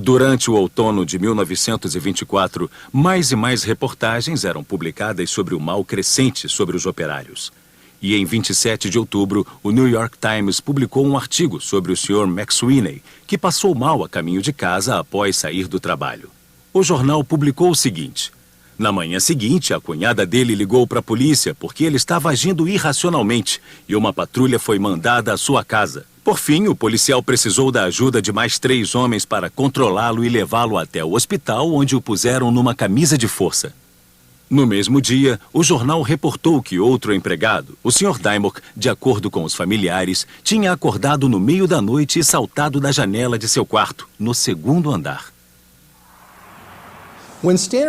Durante o outono de 1924, mais e mais reportagens eram publicadas sobre o mal crescente sobre os operários. E em 27 de outubro, o New York Times publicou um artigo sobre o Sr. McSweeney, que passou mal a caminho de casa após sair do trabalho. O jornal publicou o seguinte: na manhã seguinte, a cunhada dele ligou para a polícia porque ele estava agindo irracionalmente e uma patrulha foi mandada à sua casa. Por fim, o policial precisou da ajuda de mais 3 homens para controlá-lo e levá-lo até o hospital, onde o puseram numa camisa de força. No mesmo dia, o jornal reportou que outro empregado, o Sr. Dymock, de acordo com os familiares, tinha acordado no meio da noite e saltado da janela de seu quarto, no 2º andar.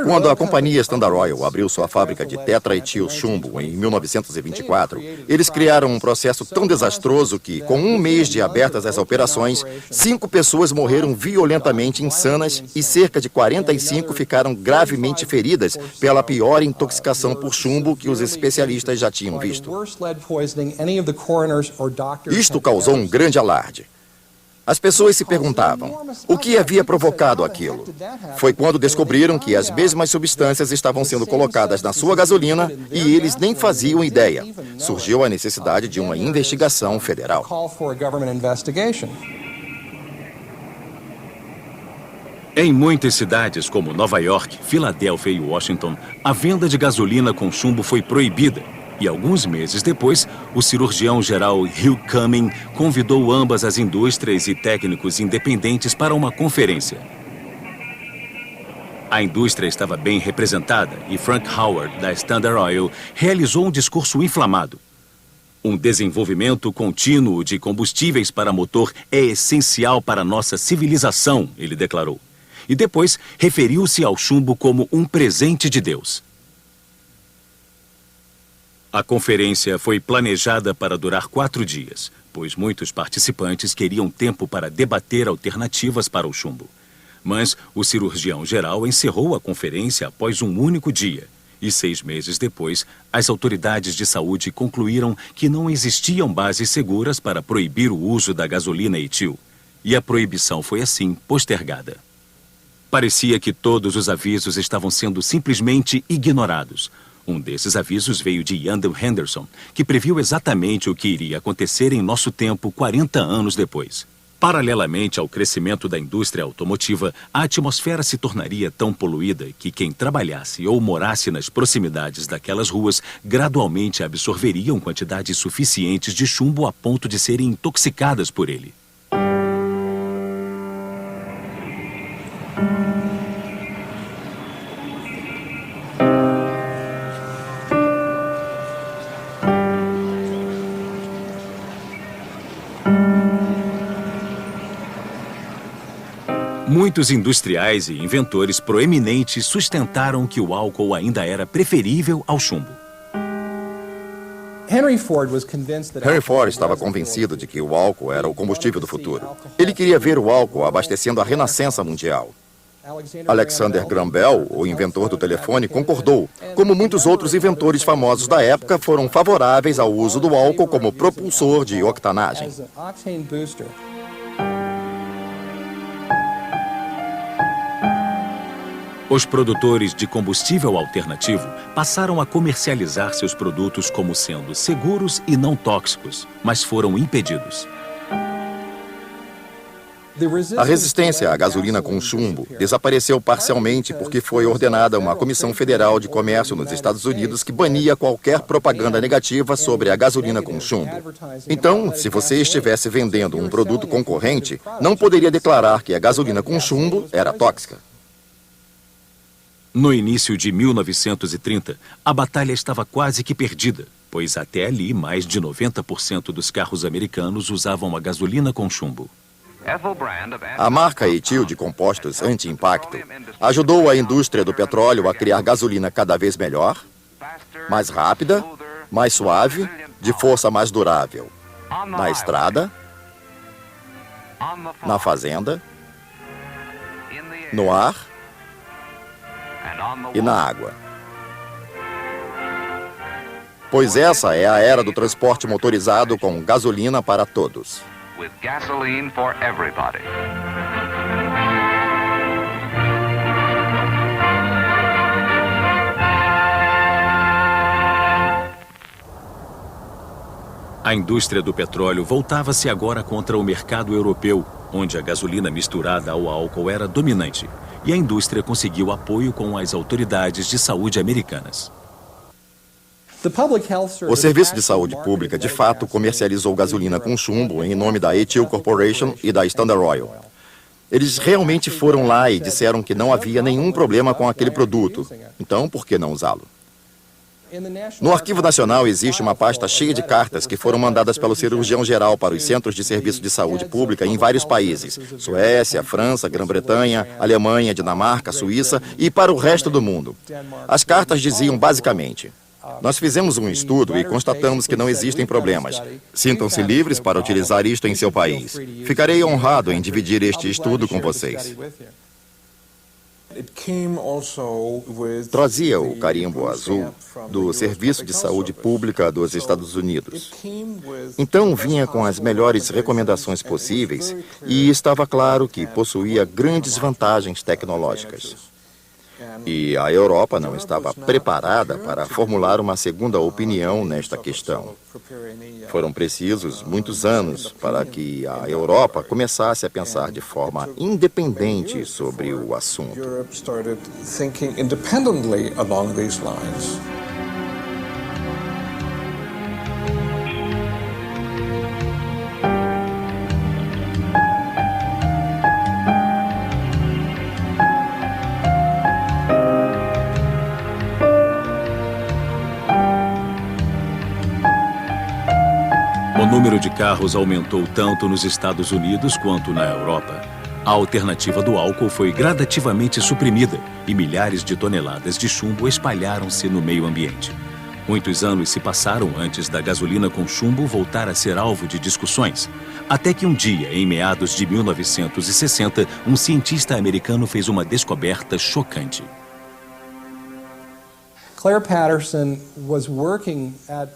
Quando a companhia Standard Oil abriu sua fábrica de tetraetil chumbo em 1924, eles criaram um processo tão desastroso que, com um mês de abertas as operações, 5 pessoas morreram violentamente insanas e cerca de 45 ficaram gravemente feridas pela pior intoxicação por chumbo que os especialistas já tinham visto. Isto causou um grande alarde. As pessoas se perguntavam o que havia provocado aquilo. Foi quando descobriram que as mesmas substâncias estavam sendo colocadas na sua gasolina e eles nem faziam ideia. Surgiu a necessidade de uma investigação federal. Em muitas cidades, como Nova York, Filadélfia e Washington, a venda de gasolina com chumbo foi proibida. E alguns meses depois, o cirurgião-geral Hugh Cumming convidou ambas as indústrias e técnicos independentes para uma conferência. A indústria estava bem representada e Frank Howard, da Standard Oil, realizou um discurso inflamado. Um desenvolvimento contínuo de combustíveis para motor é essencial para nossa civilização, ele declarou. E depois referiu-se ao chumbo como um presente de Deus. A conferência foi planejada para durar 4 dias, pois muitos participantes queriam tempo para debater alternativas para o chumbo. Mas o cirurgião-geral encerrou a conferência após um único dia. E 6 meses depois, as autoridades de saúde concluíram que não existiam bases seguras para proibir o uso da gasolina etil. E a proibição foi assim postergada. Parecia que todos os avisos estavam sendo simplesmente ignorados. Um desses avisos veio de Yandell Henderson, que previu exatamente o que iria acontecer em nosso tempo 40 anos depois. Paralelamente ao crescimento da indústria automotiva, a atmosfera se tornaria tão poluída que quem trabalhasse ou morasse nas proximidades daquelas ruas gradualmente absorveriam quantidades suficientes de chumbo a ponto de serem intoxicadas por ele. Muitos industriais e inventores proeminentes sustentaram que o álcool ainda era preferível ao chumbo. Henry Ford estava convencido de que o álcool era o combustível do futuro. Ele queria ver o álcool abastecendo a renascença mundial. Alexander Graham Bell, o inventor do telefone, concordou, como muitos outros inventores famosos da época foram favoráveis ao uso do álcool como propulsor de octanagem. Os produtores de combustível alternativo passaram a comercializar seus produtos como sendo seguros e não tóxicos, mas foram impedidos. A resistência à gasolina com chumbo desapareceu parcialmente porque foi ordenada uma comissão federal de comércio nos Estados Unidos que bania qualquer propaganda negativa sobre a gasolina com chumbo. Então, se você estivesse vendendo um produto concorrente, não poderia declarar que a gasolina com chumbo era tóxica. No início de 1930, a batalha estava quase que perdida, pois até ali mais de 90% dos carros americanos usavam a gasolina com chumbo. A marca etil de compostos anti-impacto ajudou a indústria do petróleo a criar gasolina cada vez melhor, mais rápida, mais suave, de força mais durável. Na estrada, na fazenda, no ar e na água. Pois essa é a era do transporte motorizado com gasolina para todos. With gasoline for everybody. A indústria do petróleo voltava-se agora contra o mercado europeu, onde a gasolina misturada ao álcool era dominante, e a indústria conseguiu apoio com as autoridades de saúde americanas. O Serviço de Saúde Pública, de fato, comercializou gasolina com chumbo em nome da Ethyl Corporation e da Standard Oil. Eles realmente foram lá e disseram que não havia nenhum problema com aquele produto. Então, por que não usá-lo? No Arquivo Nacional existe uma pasta cheia de cartas que foram mandadas pelo cirurgião-geral para os centros de serviço de saúde pública em vários países: Suécia, França, Grã-Bretanha, Alemanha, Dinamarca, Suíça e para o resto do mundo. As cartas diziam basicamente: nós fizemos um estudo e constatamos que não existem problemas. Sintam-se livres para utilizar isto em seu país. Ficarei honrado em dividir este estudo com vocês. Trazia o carimbo azul do Serviço de Saúde Pública dos Estados Unidos. Então vinha com as melhores recomendações possíveis e estava claro que possuía grandes vantagens tecnológicas. E a Europa não estava preparada para formular uma segunda opinião nesta questão. Foram precisos muitos anos para que a Europa começasse a pensar de forma independente sobre o assunto. O número de carros aumentou tanto nos Estados Unidos quanto na Europa. A alternativa do álcool foi gradativamente suprimida e milhares de toneladas de chumbo espalharam-se no meio ambiente. Muitos anos se passaram antes da gasolina com chumbo voltar a ser alvo de discussões, até que um dia, em meados de 1960, um cientista americano fez uma descoberta chocante. Claire Patterson was working at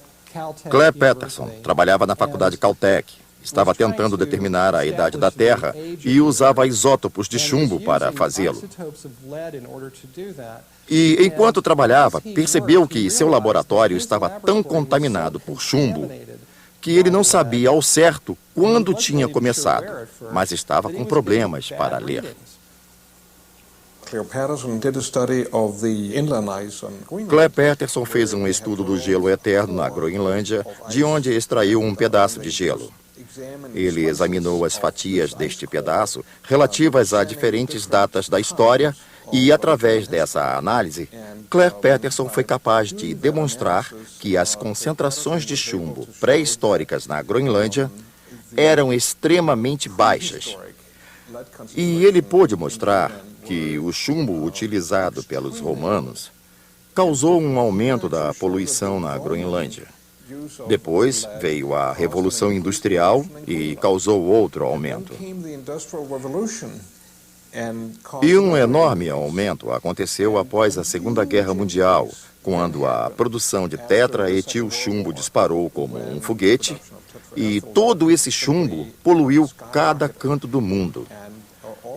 Claire Patterson trabalhava na faculdade Caltech, estava tentando determinar a idade da Terra e usava isótopos de chumbo para fazê-lo. E, enquanto trabalhava, percebeu que seu laboratório estava tão contaminado por chumbo que ele não sabia ao certo quando tinha começado, mas estava com problemas para ler. Claire Patterson fez um estudo do gelo eterno na Groenlândia, de onde extraiu um pedaço de gelo. Ele examinou as fatias deste pedaço relativas a diferentes datas da história e, através dessa análise, Claire Patterson foi capaz de demonstrar que as concentrações de chumbo pré-históricas na Groenlândia eram extremamente baixas. E ele pôde mostrar que o chumbo utilizado pelos romanos causou um aumento da poluição na Groenlândia. Depois veio a Revolução Industrial e causou outro aumento. E um enorme aumento aconteceu após a Segunda Guerra Mundial, quando a produção de tetraetilchumbo disparou como um foguete e todo esse chumbo poluiu cada canto do mundo.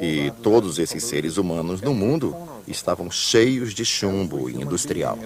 E todos esses seres humanos no mundo estavam cheios de chumbo industrial.